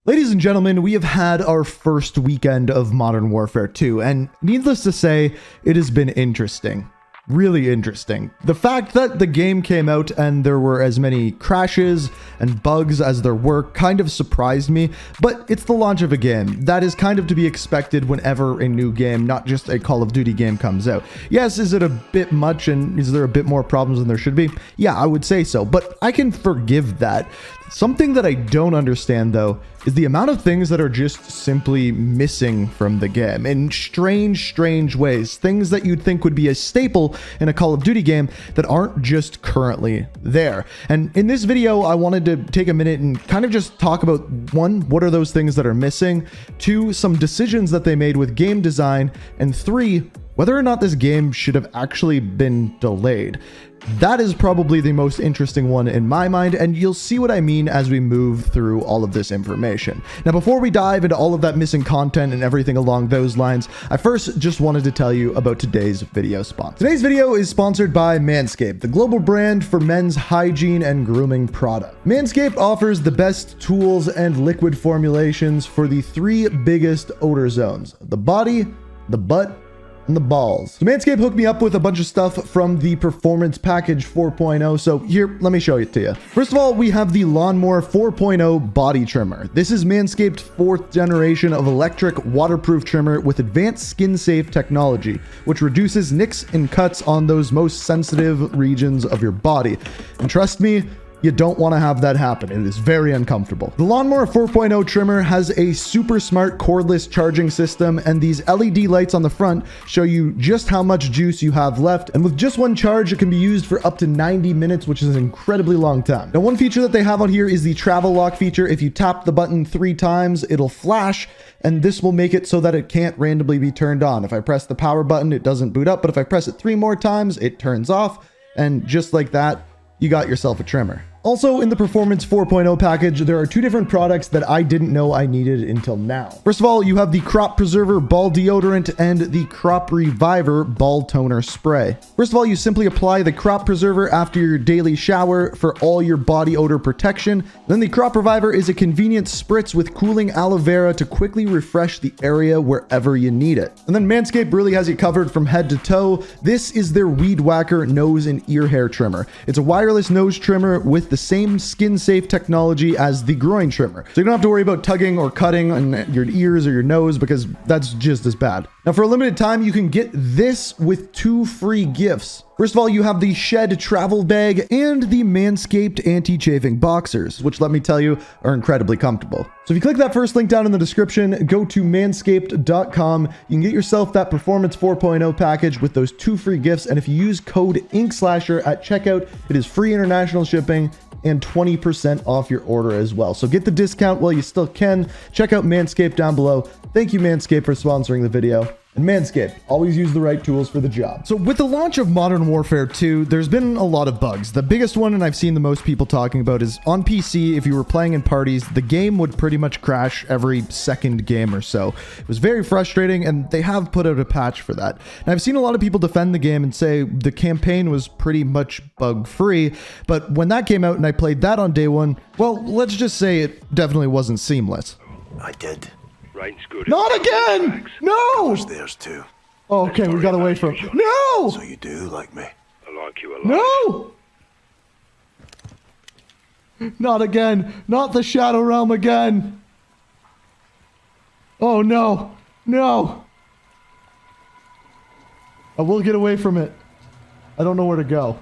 Ladies and gentlemen, we have had our first weekend of Modern Warfare 2, and needless to say, it has been interesting. Really interesting. The fact that the game came out and there were as many crashes and bugs as there were kind of surprised me, but it's the launch of a game. That is kind of to be expected whenever a new game, not just a Call of Duty game, comes out. Yes, is it a bit much and is there a bit more problems than there should be? Yeah, I would say so, but I can forgive that. Something that I don't understand, though, is the amount of things that are just simply missing from the game in strange ways. Things that you'd think would be a staple in a Call of Duty game that aren't just currently there. And in this video, I wanted to take a minute and kind of just talk about, one, what are those things that are missing? Two, some decisions that they made with game design. And three, whether or not this game should have actually been delayed. That is probably the most interesting one in my mind, and you'll see what I mean as we move through all of this information. Now, before we dive into all of that missing content and everything along those lines, I first just wanted to tell you about today's video sponsor. Today's video is sponsored by Manscaped, the global brand for men's hygiene and grooming product. Manscaped offers the best tools and liquid formulations for the three biggest odor zones: the body, the butt, and the balls. So Manscaped hooked me up with a bunch of stuff from the Performance Package 4.0. So here, let me show it to you. First of all, we have the Lawnmower 4.0 body trimmer. This is Manscaped's 4th generation of electric waterproof trimmer with advanced skin-safe technology, which reduces nicks and cuts on those most sensitive regions of your body. And trust me, you don't want to have that happen. It is very uncomfortable. The Lawnmower 4.0 trimmer has a super smart cordless charging system, and these LED lights on the front show you just how much juice you have left. And with just one charge, it can be used for up to 90 minutes, which is an incredibly long time. Now, one feature that they have on here is the travel lock feature. If you tap the button 3 times, it'll flash, and this will make it so that it can't randomly be turned on. If I press the power button, it doesn't boot up, but if I press it 3 more times, it turns off. And just like that, you got yourself a trimmer. Also, in the Performance 4.0 package, there are 2 different products that I didn't know I needed until now. First of all, you have the Crop Preserver Ball Deodorant and the Crop Reviver Ball Toner Spray. First of all, you simply apply the Crop Preserver after your daily shower for all your body odor protection. Then the Crop Reviver is a convenient spritz with cooling aloe vera to quickly refresh the area wherever you need it. And then Manscaped really has you covered from head to toe. This is their Weed Whacker nose and ear hair trimmer. It's a wireless nose trimmer with the same skin-safe technology as the groin trimmer. So you don't have to worry about tugging or cutting on your ears or your nose, because that's just as bad. Now, for a limited time, you can get this with 2 free gifts. First of all, you have the Shed Travel Bag and the Manscaped Anti-Chafing Boxers, which, let me tell you, are incredibly comfortable. So if you click that first link down in the description, go to manscaped.com, you can get yourself that Performance 4.0 package with those 2 free gifts, and if you use code Inkslasher at checkout, it is free international shipping and 20% off your order as well. So get the discount while you still can. Check out Manscaped down below. Thank you, Manscaped, for sponsoring the video. And Manscaped, always use the right tools for the job. So with the launch of Modern Warfare 2, there's been a lot of bugs. The biggest one, and I've seen the most people talking about, is on PC, if you were playing in parties, the game would pretty much crash every second game or so. It was very frustrating, and they have put out a patch for that. And I've seen a lot of people defend the game and say the campaign was pretty much bug-free, but when that came out and I played that on day one, well, let's just say it definitely wasn't seamless. I did. Good. Not again! No! There's 2. Oh, okay, we got away from it. No! So you do like me? I like you a lot. No! Not again. Not the Shadow Realm again. Oh, no. No. I will get away from it. I don't know where to go.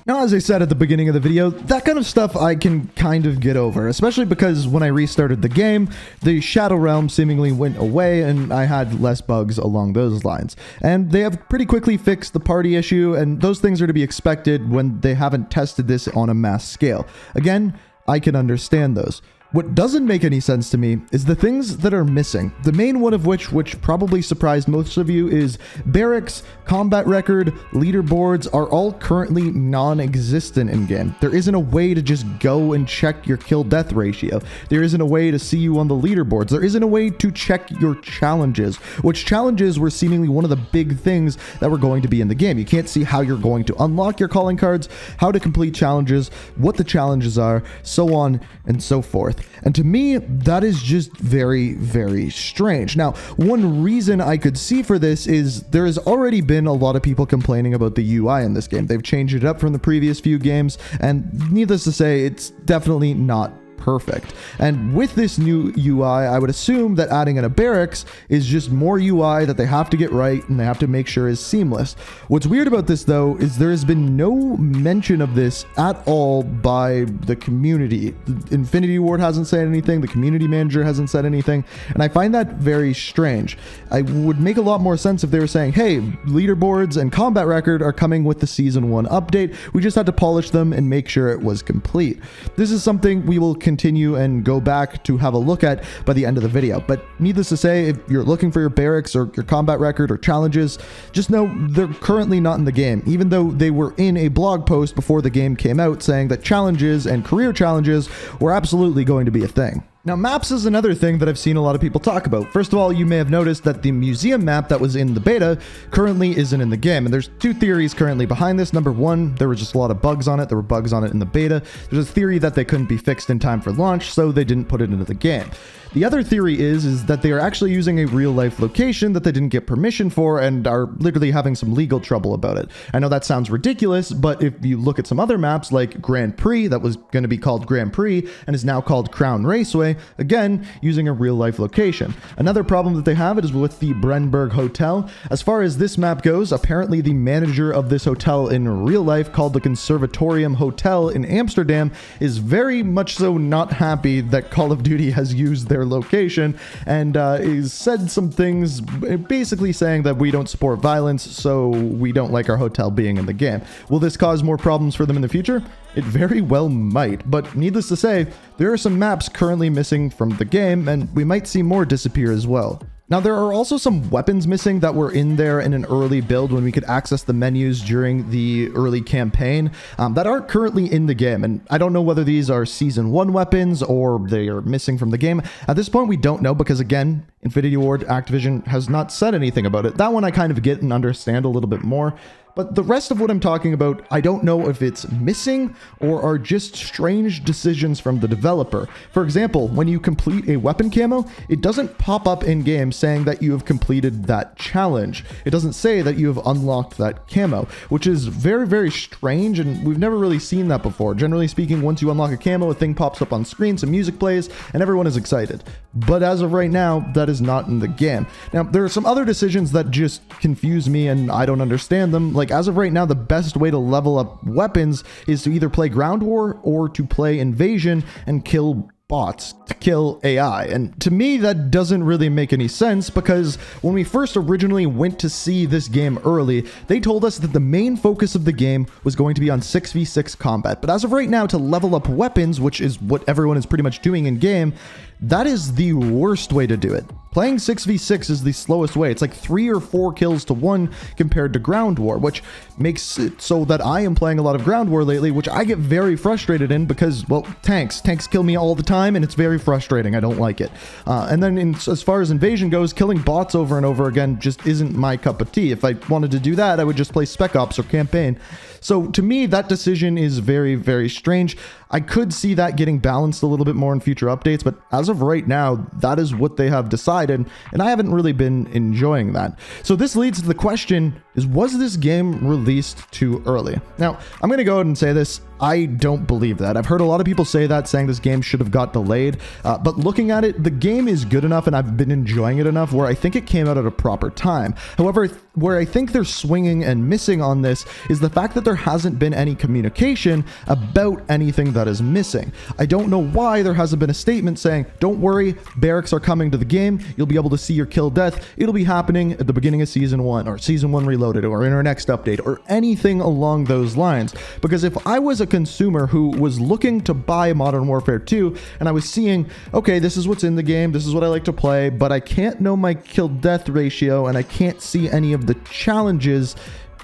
Now, as I said at the beginning of the video, that kind of stuff I can kind of get over, especially because when I restarted the game, the Shadow Realm seemingly went away and I had less bugs along those lines. And they have pretty quickly fixed the party issue, and those things are to be expected when they haven't tested this on a mass scale. Again, I can understand those. What doesn't make any sense to me is the things that are missing. The main one of which probably surprised most of you, is barracks, combat record, leaderboards are all currently non-existent in-game. There isn't a way to just go and check your kill-death ratio. There isn't a way to see you on the leaderboards. There isn't a way to check your challenges, which challenges were seemingly one of the big things that were going to be in the game. You can't see how you're going to unlock your calling cards, how to complete challenges, what the challenges are, so on and so forth. And to me, that is just very, very strange. Now, one reason I could see for this is there has already been a lot of people complaining about the UI in this game. They've changed it up from the previous few games, and needless to say, it's definitely not perfect. And with this new UI, I would assume that adding in a barracks is just more UI that they have to get right and they have to make sure is seamless. What's weird about this though is there has been no mention of this at all by the community. Infinity Ward hasn't said anything, the community manager hasn't said anything, and I find that very strange. I would make a lot more sense if they were saying, hey, leaderboards and combat record are coming with the season 1 update. We just had to polish them and make sure it was complete. This is something we will continue and go back to have a look at by the end of the video. But needless to say, if you're looking for your barracks or your combat record or challenges, just know they're currently not in the game, even though they were in a blog post before the game came out saying that challenges and career challenges were absolutely going to be a thing. Now, maps is another thing that I've seen a lot of people talk about. First of all, you may have noticed that the museum map that was in the beta currently isn't in the game. And there's 2 theories currently behind this. Number 1, there were just a lot of bugs on it. There were bugs on it in the beta. There's a theory that they couldn't be fixed in time for launch, so they didn't put it into the game. The other theory is that they are actually using a real-life location that they didn't get permission for and are literally having some legal trouble about it. I know that sounds ridiculous, but if you look at some other maps like Grand Prix, that was going to be called Grand Prix and is now called Crown Raceway, again, using a real-life location. Another problem that they have is with the Brenberg Hotel. As far as this map goes, apparently the manager of this hotel in real life, called the Conservatorium Hotel in Amsterdam, is very much so not happy that Call of Duty has used their location, and is said some things basically saying that we don't support violence, so we don't like our hotel being in the game. Will this cause more problems for them in the future? It very well might, but needless to say, there are some maps currently missing from the game, and we might see more disappear as well. Now, there are also some weapons missing that were in there in an early build when we could access the menus during the early campaign that aren't currently in the game. And I don't know whether these are Season 1 weapons or they are missing from the game. At this point, we don't know because, again, Infinity Ward Activision has not said anything about it. That one I kind of get and understand a little bit more. But the rest of what I'm talking about, I don't know if it's missing or are just strange decisions from the developer. For example, when you complete a weapon camo, it doesn't pop up in game saying that you have completed that challenge. It doesn't say that you have unlocked that camo, which is very, very strange, and we've never really seen that before. Generally speaking, once you unlock a camo, a thing pops up on screen, some music plays, and everyone is excited. But as of right now, that is not in the game. Now, there are some other decisions that just confuse me and I don't understand them. Like, as of right now, the best way to level up weapons is to either play Ground War or to play Invasion and kill bots, to kill AI. And to me, that doesn't really make any sense because when we first originally went to see this game early, they told us that the main focus of the game was going to be on 6v6 combat. But as of right now, to level up weapons, which is what everyone is pretty much doing in game, that is the worst way to do it. Playing 6v6 is the slowest way. It's like 3 or 4 kills to 1 compared to Ground War, which makes it so that I am playing a lot of Ground War lately, which I get very frustrated in because, well, tanks kill me all the time, and it's very frustrating. I don't like it. And then as far as Invasion goes, killing bots over and over again just isn't my cup of tea. If I wanted to do that, I would just play Spec Ops or Campaign. So to me, that decision is very, very strange. I could see that getting balanced a little bit more in future updates, but as of right now, that is what they have decided, and I haven't really been enjoying that. So this leads to the question, was this game released too early? Now, I'm going to go ahead and say this. I don't believe that. I've heard a lot of people say that, saying this game should have got delayed, but looking at it, the game is good enough and I've been enjoying it enough where I think it came out at a proper time. However, where I think they're swinging and missing on this is the fact that there hasn't been any communication about anything that is missing. I don't know why there hasn't been a statement saying, don't worry, barracks are coming to the game, you'll be able to see your kill death, it'll be happening at the beginning of Season 1 or Season 1 Reloaded or in our next update or anything along those lines. Because if I was a consumer who was looking to buy Modern Warfare 2 and I was seeing, okay, this is what's in the game, this is what I like to play, but I can't know my kill death ratio and I can't see any of the challenges,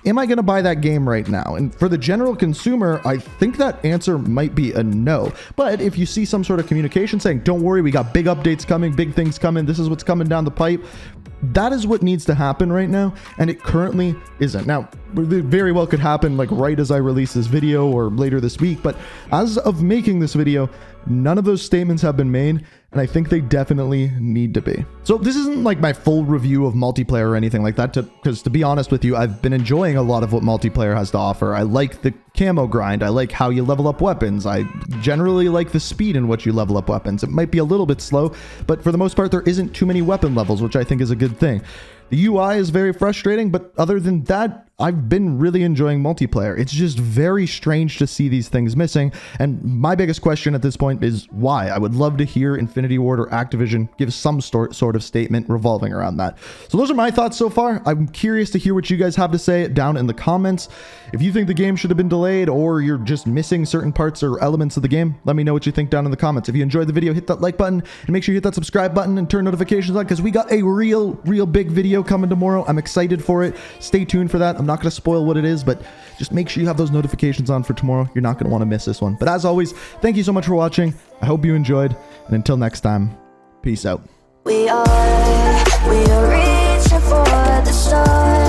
am I going to buy that game right now? And for the general consumer, I think that answer might be a no. But if you see some sort of communication saying, don't worry, we got big updates coming, big things coming, this is what's coming down the pipe, That is what needs to happen right now, and it currently isn't. Now, it very well could happen like right as I release this video or later this week, but as of making this video, none of those statements have been made, and I think they definitely need to be. So this isn't like my full review of multiplayer or anything like that, because to be honest with you, I've been enjoying a lot of what multiplayer has to offer. I like the camo grind. I like how you level up weapons. I generally like the speed in which you level up weapons. It might be a little bit slow, but for the most part, there isn't too many weapon levels, which I think is a good thing. The UI is very frustrating, but other than that, I've been really enjoying multiplayer. It's just very strange to see these things missing, and my biggest question at this point is why? I would love to hear Infinity Ward or Activision give some sort of statement revolving around that. So those are my thoughts so far. I'm curious to hear what you guys have to say down in the comments. If you think the game should have been delayed, or you're just missing certain parts or elements of the game, let me know what you think down in the comments. If you enjoyed the video, hit that like button, and make sure you hit that subscribe button and turn notifications on, because we got a real big video coming tomorrow. I'm excited for it. Stay tuned for that. I'm not going to spoil what it is, but just make sure you have those notifications on for tomorrow. You're not going to want to miss this one. But as always, thank you so much for watching. I hope you enjoyed, and until next time, peace out. We are reaching for the stars.